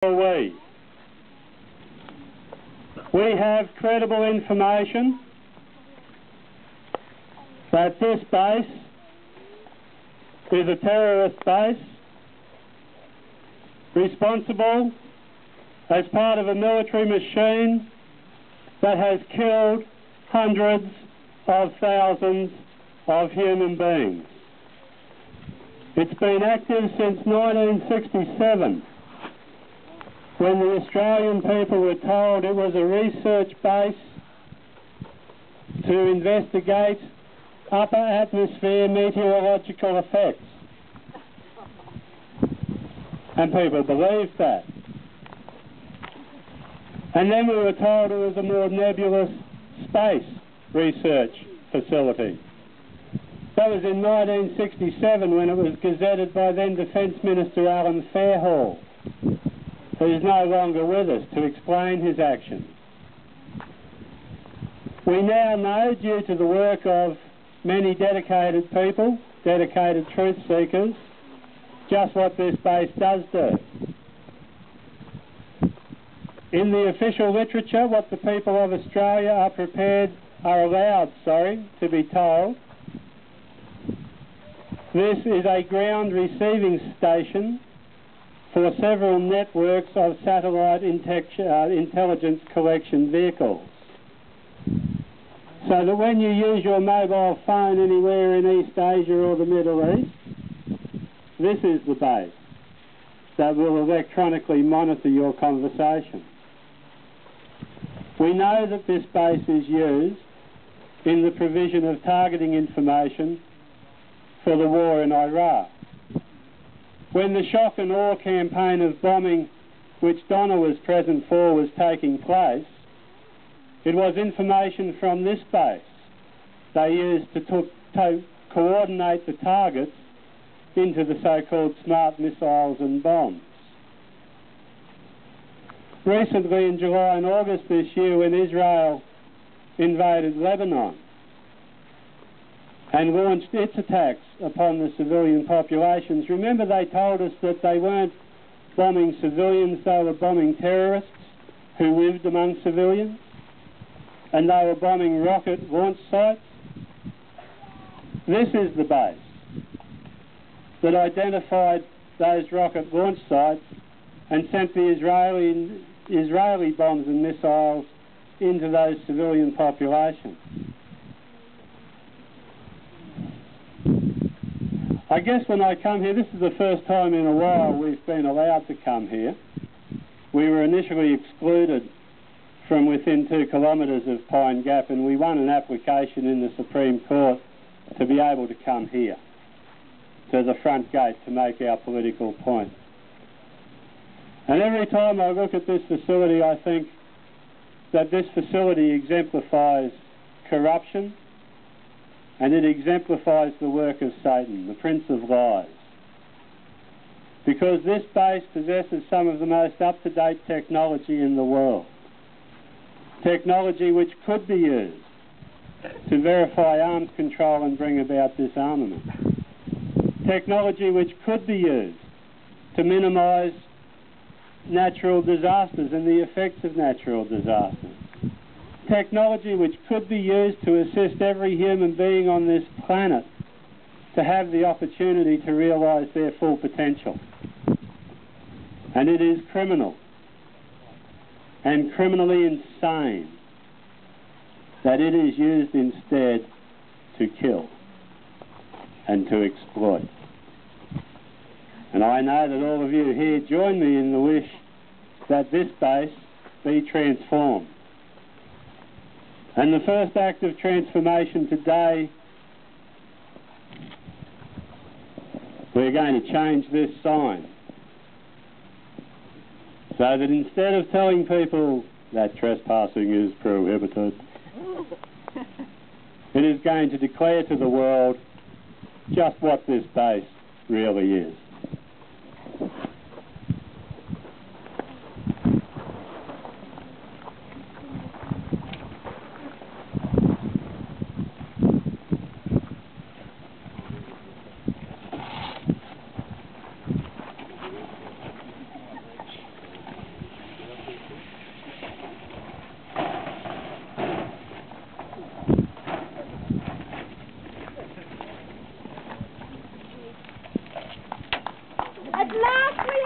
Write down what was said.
we? We have credible information that this base is a terrorist base responsible as part of a military machine that has killed hundreds of thousands of human beings. It's been active since 1967, when the Australian people were told it was a research base to investigate upper atmosphere meteorological effects. And people believed that. And then we were told it was a more nebulous space research facility. That was in 1967, when it was gazetted by then Defence Minister Alan Fairhall, who is no longer with us, to explain his actions. We now know, due to the work of many dedicated people, dedicated truth seekers, just what this base does do. In the official literature, what the people of Australia are allowed to be told, this is a ground receiving station for several networks of satellite intelligence collection vehicles. So that when you use your mobile phone anywhere in East Asia or the Middle East, this is the base that will electronically monitor your conversation. We know that this base is used in the provision of targeting information for the war in Iraq. When the shock and awe campaign of bombing, which Donna was present for, was taking place, it was information from this base they used to coordinate the targets into the so-called smart missiles and bombs. Recently, in July and August this year, when Israel invaded Lebanon and launched its attacks upon the civilian populations, remember they told us that they weren't bombing civilians, they were bombing terrorists who lived among civilians, and they were bombing rocket launch sites. This is the base that identified those rocket launch sites and sent the Israeli bombs and missiles into those civilian populations. I guess when I come here, this is the first time in a while we've been allowed to come here. We were initially excluded from within 2 kilometres of Pine Gap, and we won an application in the Supreme Court to be able to come here, to the front gate, to make our political point. And every time I look at this facility, I think that this facility exemplifies corruption, and it exemplifies the work of Satan, the Prince of Lies. Because this base possesses some of the most up-to-date technology in the world. Technology which could be used to verify arms control and bring about disarmament. Technology which could be used to minimise natural disasters and the effects of natural disasters. Technology which could be used to assist every human being on this planet to have the opportunity to realise their full potential. And it is criminal and criminally insane that it is used instead to kill and to exploit. And I know that all of you here join me in the wish that this base be transformed. And the first act of transformation today, we're going to change this sign, so that instead of telling people that trespassing is prohibited, it is going to declare to the world just what this base really is. last we